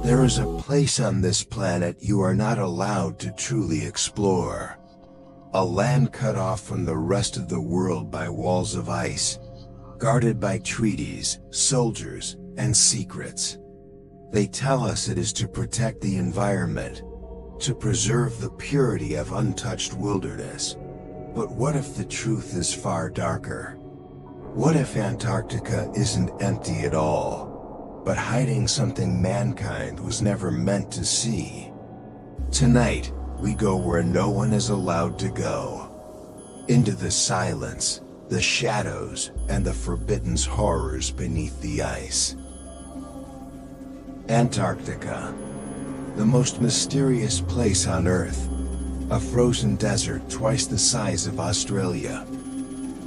There is a place on this planet you are not allowed to truly explore. A land cut off from the rest of the world by walls of ice, guarded by treaties, soldiers, and secrets. They tell us it is to protect the environment, to preserve the purity of untouched wilderness. But what if the truth is far darker? What if Antarctica isn't empty at all, but hiding something mankind was never meant to see? Tonight, we go where no one is allowed to go. Into the silence, the shadows, and the forbidden horrors beneath the ice. Antarctica, the most mysterious place on Earth. A frozen desert twice the size of Australia.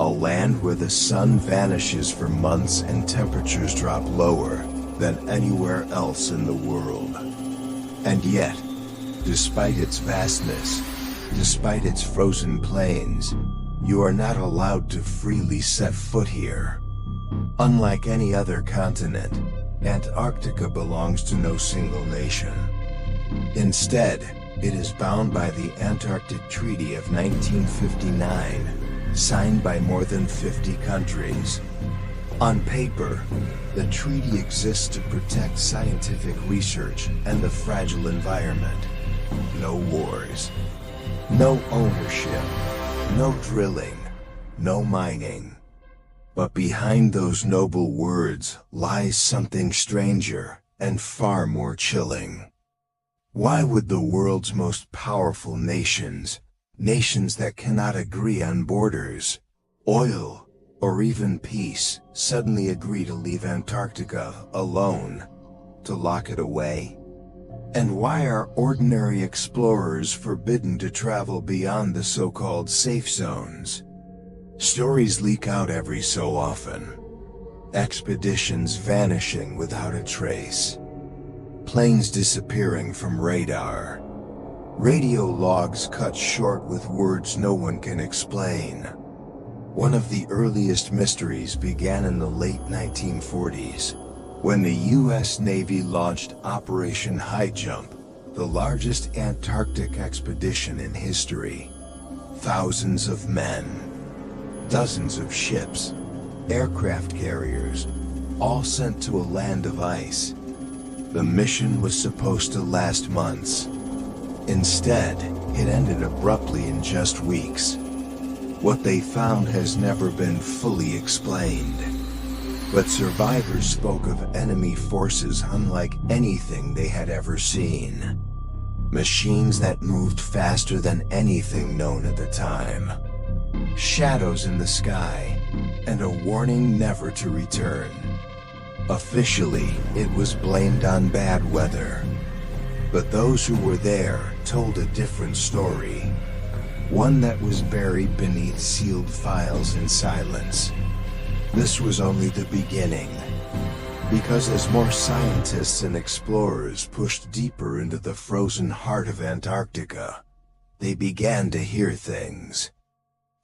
A land where the sun vanishes for months and temperatures drop lower than anywhere else in the world. And yet, despite its vastness, despite its frozen plains, you are not allowed to freely set foot here. Unlike any other continent, Antarctica belongs to no single nation. Instead, it is bound by the Antarctic Treaty of 1959, signed by more than 50 countries. On paper, the treaty exists to protect scientific research and the fragile environment. No wars, no ownership, no drilling, no mining. But behind those noble words lies something stranger and far more chilling. Why would the world's most powerful nations that cannot agree on borders, oil, or even peace, suddenly agree to leave Antarctica alone, to lock it away? And why are ordinary explorers forbidden to travel beyond the so-called safe zones? Stories leak out every so often. Expeditions vanishing without a trace. Planes disappearing from radar. Radio logs cut short with words no one can explain. One of the earliest mysteries began in the late 1940s, when the U.S. Navy launched Operation High Jump, the largest Antarctic expedition in history. Thousands of men, dozens of ships, aircraft carriers, all sent to a land of ice. The mission was supposed to last months. Instead, it ended abruptly in just weeks. What they found has never been fully explained. But survivors spoke of enemy forces unlike anything they had ever seen. Machines that moved faster than anything known at the time. Shadows in the sky, and a warning never to return. Officially, it was blamed on bad weather. But those who were there told a different story. One that was buried beneath sealed files in silence. This was only the beginning. Because as more scientists and explorers pushed deeper into the frozen heart of Antarctica, they began to hear things.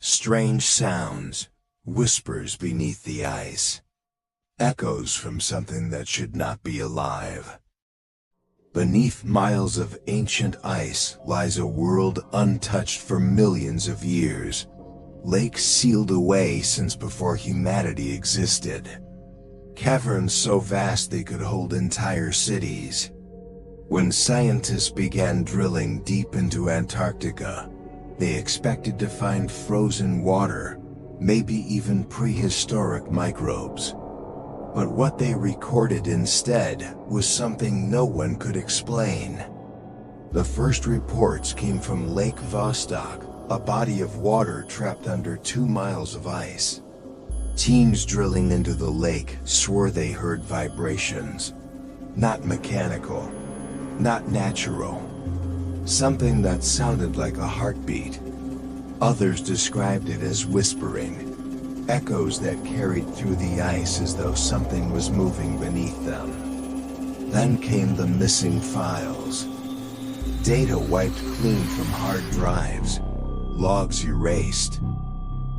Strange sounds, whispers beneath the ice. Echoes from something that should not be alive. Beneath miles of ancient ice lies a world untouched for millions of years. Lakes sealed away since before humanity existed. Caverns so vast they could hold entire cities. When scientists began drilling deep into Antarctica, they expected to find frozen water, maybe even prehistoric microbes. But what they recorded instead was something no one could explain. The first reports came from Lake Vostok, a body of water trapped under 2 miles of ice. Teams drilling into the lake swore they heard vibrations. Not mechanical, not natural. Something that sounded like a heartbeat. Others described it as whispering. Echoes that carried through the ice as though something was moving beneath them. Then came the missing files. Data wiped clean from hard drives. Logs erased.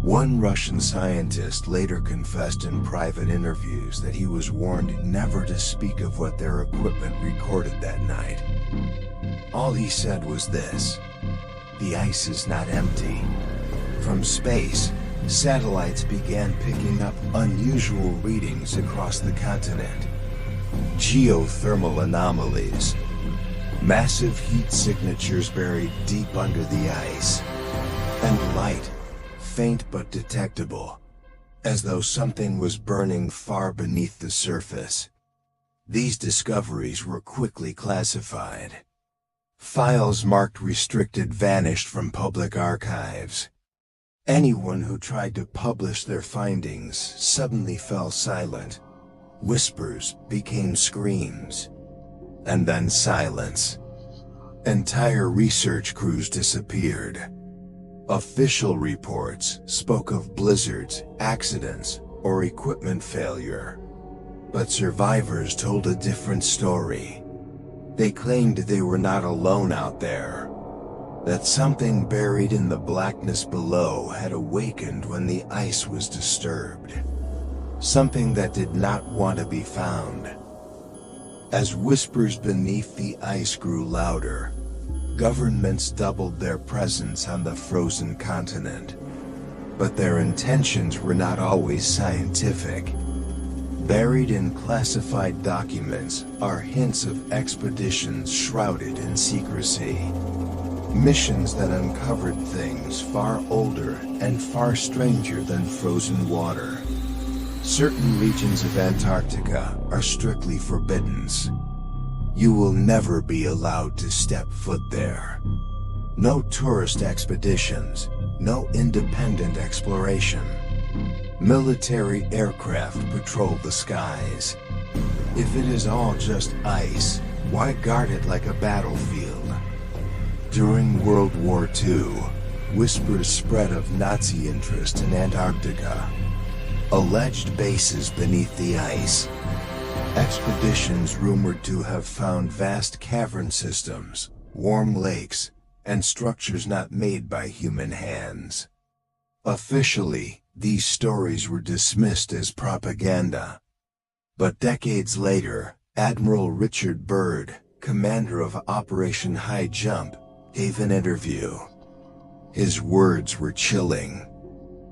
One Russian scientist later confessed in private interviews that he was warned never to speak of what their equipment recorded that night. All he said was this: "The ice is not empty." From space, satellites began picking up unusual readings across the continent. Geothermal anomalies, massive heat signatures buried deep under the ice, and light, faint but detectable, as though something was burning far beneath the surface. These discoveries were quickly classified. Files marked restricted vanished from public archives. Anyone who tried to publish their findings suddenly fell silent. Whispers became screams, and then silence. Entire research crews disappeared. Official reports spoke of blizzards, accidents, or equipment failure. But survivors told a different story. They claimed they were not alone out there, that something buried in the blackness below had awakened when the ice was disturbed. Something that did not want to be found. As whispers beneath the ice grew louder, governments doubled their presence on the frozen continent. But their intentions were not always scientific. Buried in classified documents are hints of expeditions shrouded in secrecy. Missions that uncovered things far older and far stranger than frozen water. Certain regions of Antarctica are strictly forbidden. You will never be allowed to step foot there. No tourist expeditions, no independent exploration. Military aircraft patrol the skies. If it is all just ice, why guard it like a battlefield? During World War II, whispers spread of Nazi interest in Antarctica. Alleged bases beneath the ice. Expeditions rumored to have found vast cavern systems, warm lakes, and structures not made by human hands. Officially, these stories were dismissed as propaganda. But decades later, Admiral Richard Byrd, commander of Operation High Jump, gave an interview. His words were chilling.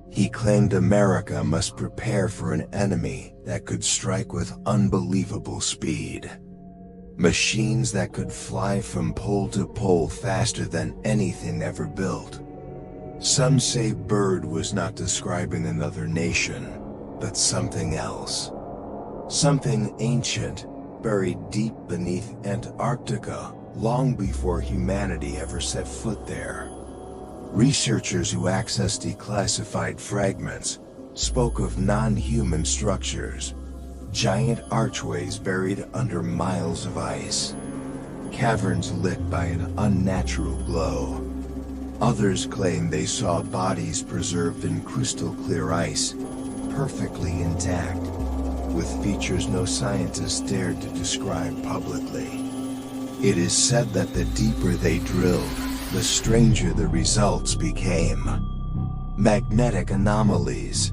He claimed America must prepare for an enemy that could strike with unbelievable speed. Machines that could fly from pole to pole faster than anything ever built. Some say Byrd was not describing another nation, but something else. Something ancient, buried deep beneath Antarctica, long before humanity ever set foot there. Researchers who accessed declassified fragments spoke of non-human structures, giant archways buried under miles of ice, caverns lit by an unnatural glow. Others claim they saw bodies preserved in crystal-clear ice, perfectly intact, with features no scientist dared to describe publicly. It is said that the deeper they drilled, the stranger the results became. Magnetic anomalies,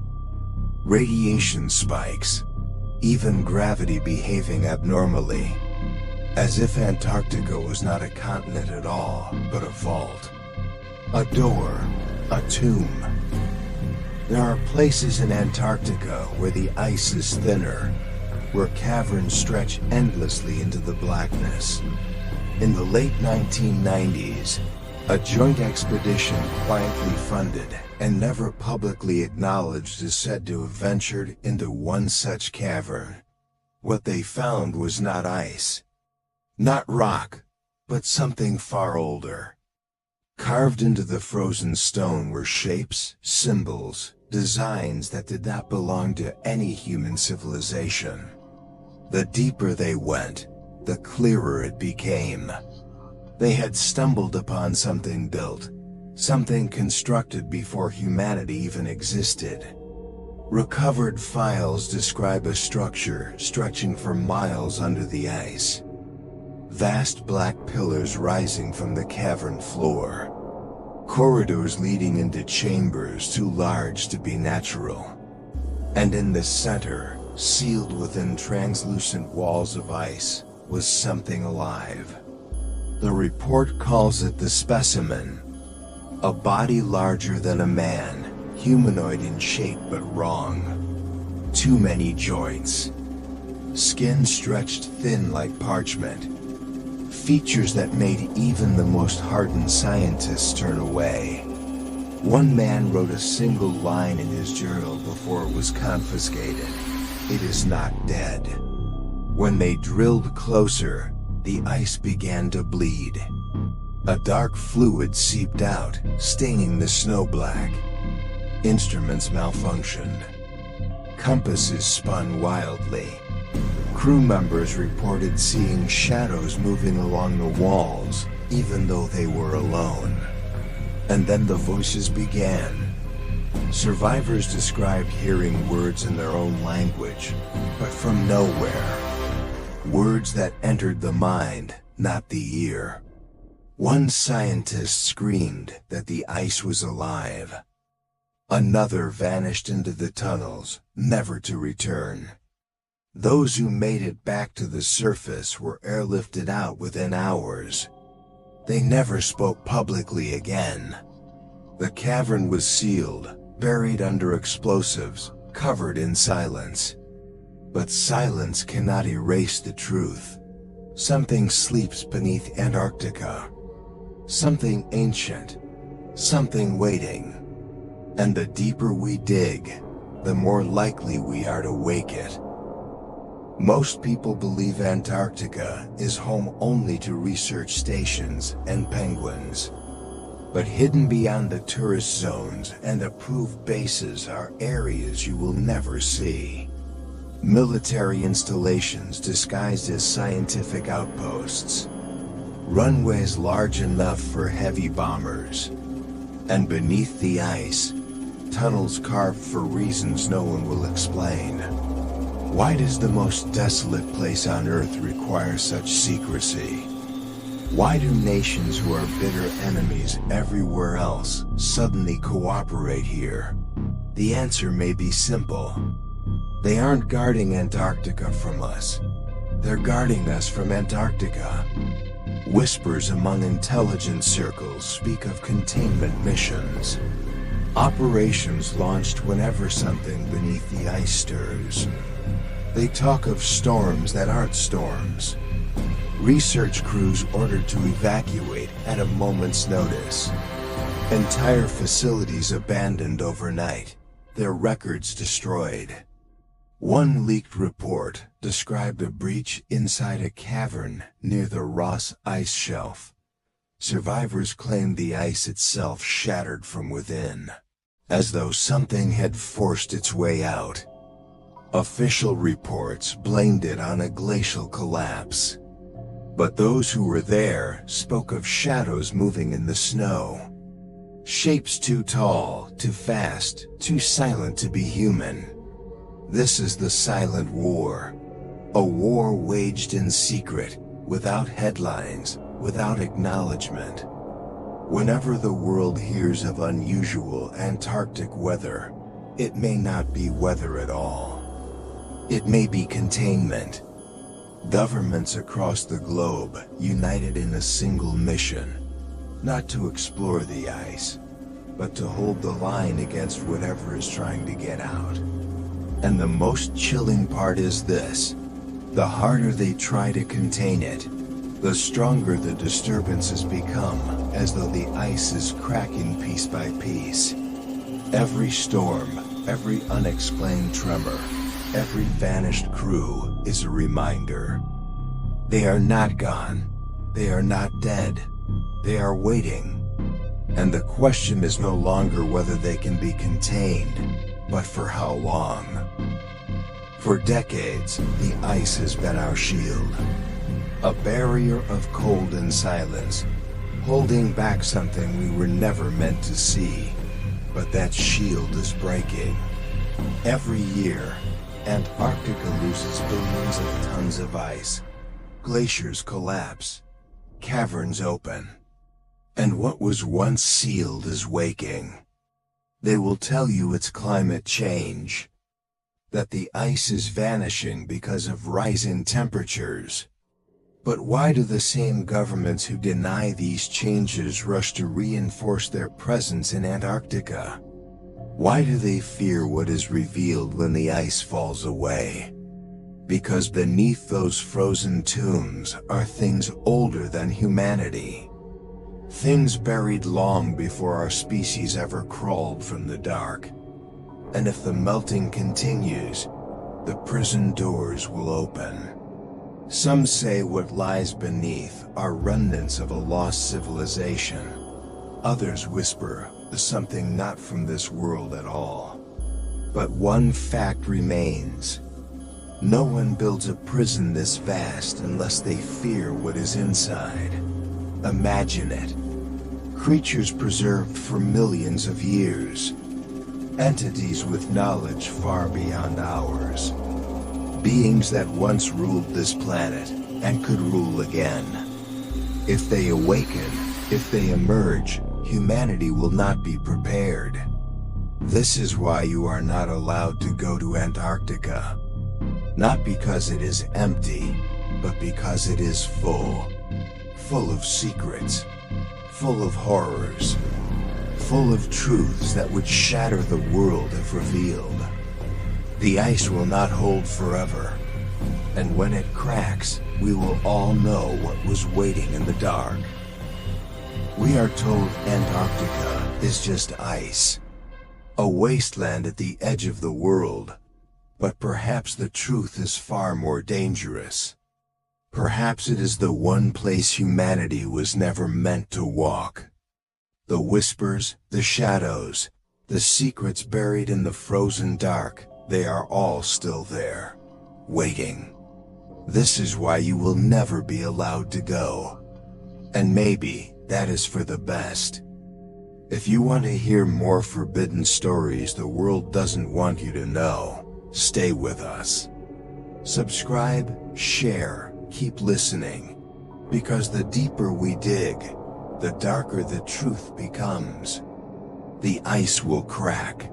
radiation spikes, even gravity behaving abnormally. As if Antarctica was not a continent at all, but a vault. A door, a tomb. There are places in Antarctica where the ice is thinner, where caverns stretch endlessly into the blackness. In the late 1990s, a joint expedition quietly funded and never publicly acknowledged is said to have ventured into one such cavern. What they found was not ice, not rock, but something far older. Carved into the frozen stone were shapes, symbols, designs that did not belong to any human civilization. The deeper they went, the clearer it became. They had stumbled upon something built, something constructed before humanity even existed. Recovered files describe a structure stretching for miles under the ice. Vast black pillars rising from the cavern floor. corridors leading into chambers too large to be natural. And in the center, sealed within translucent walls of ice, was something alive. The report calls it the specimen. A body larger than a man, humanoid in shape but wrong. Too many joints. Skin stretched thin like parchment. Features that made even the most hardened scientists turn away. One man wrote a single line in his journal before it was confiscated. "It is not dead." When they drilled closer, the ice began to bleed. A dark fluid seeped out, staining the snow black. Instruments malfunctioned. Compasses spun wildly. Crew members reported seeing shadows moving along the walls, even though they were alone. And then the voices began. Survivors described hearing words in their own language, but from nowhere. Words that entered the mind, not the ear. One scientist screamed that the ice was alive. Another vanished into the tunnels, never to return. Those who made it back to the surface were airlifted out within hours. They never spoke publicly again. The cavern was sealed, buried under explosives, covered in silence. But silence cannot erase the truth. Something sleeps beneath Antarctica. Something ancient. Something waiting. And the deeper we dig, the more likely we are to wake it. Most people believe Antarctica is home only to research stations and penguins. But hidden beyond the tourist zones and approved bases are areas you will never see. Military installations disguised as scientific outposts. Runways large enough for heavy bombers. And beneath the ice, tunnels carved for reasons no one will explain. Why does the most desolate place on Earth require such secrecy? Why do nations who are bitter enemies everywhere else suddenly cooperate here? The answer may be simple. They aren't guarding Antarctica from us. They're guarding us from Antarctica. Whispers among intelligence circles speak of containment missions. Operations launched whenever something beneath the ice stirs. They talk of storms that aren't storms. Research crews ordered to evacuate at a moment's notice. Entire facilities abandoned overnight, their records destroyed. One leaked report described a breach inside a cavern near the Ross ice shelf. Survivors claimed the ice itself shattered from within, as though something had forced its way out. Official reports blamed it on a glacial collapse. But those who were there spoke of shadows moving in the snow. Shapes too tall, too fast, too silent to be human. This is the silent war. A war waged in secret, without headlines, without acknowledgement. Whenever the world hears of unusual Antarctic weather, it may not be weather at all. It may be containment. Governments across the globe united in a single mission, not to explore the ice, but to hold the line against whatever is trying to get out. And the most chilling part is this: the harder they try to contain it, the stronger the disturbances become, as though the ice is cracking piece by piece. Every storm, every unexplained tremor, every vanished crew is a reminder. They are not gone. They are not dead. They are waiting. And the question is no longer whether they can be contained, but for how long. For decades, the ice has been our shield. A barrier of cold and silence, holding back something we were never meant to see. But that shield is breaking. Every year, Antarctica loses billions of tons of ice. Glaciers collapse. Caverns open. And what was once sealed is waking. They will tell you it's climate change, that the ice is vanishing because of rising temperatures. But why do the same governments who deny these changes rush to reinforce their presence in Antarctica? Why do they fear what is revealed when the ice falls away? Because beneath those frozen tombs are things older than humanity. Things buried long before our species ever crawled from the dark. And if the melting continues, the prison doors will open. Some say what lies beneath are remnants of a lost civilization. Others whisper something not from this world at all. But one fact remains. No one builds a prison this vast unless they fear what is inside. Imagine it. Creatures preserved for millions of years. Entities with knowledge far beyond ours. Beings that once ruled this planet and could rule again. If they awaken, if they emerge, humanity will not be prepared. This is why you are not allowed to go to Antarctica. Not because it is empty, but because it is full. Full of secrets. Full of horrors. Full of truths that would shatter the world if revealed. The ice will not hold forever. And when it cracks, we will all know what was waiting in the dark. We are told Antarctica is just ice. A wasteland at the edge of the world. But perhaps the truth is far more dangerous. Perhaps it is the one place humanity was never meant to walk. The whispers, the shadows, the secrets buried in the frozen dark, they are all still there, waiting. This is why you will never be allowed to go. And maybe that is for the best. If you want to hear more forbidden stories the world doesn't want you to know, stay with us. Subscribe, share, keep listening. Because the deeper we dig, the darker the truth becomes. The ice will crack,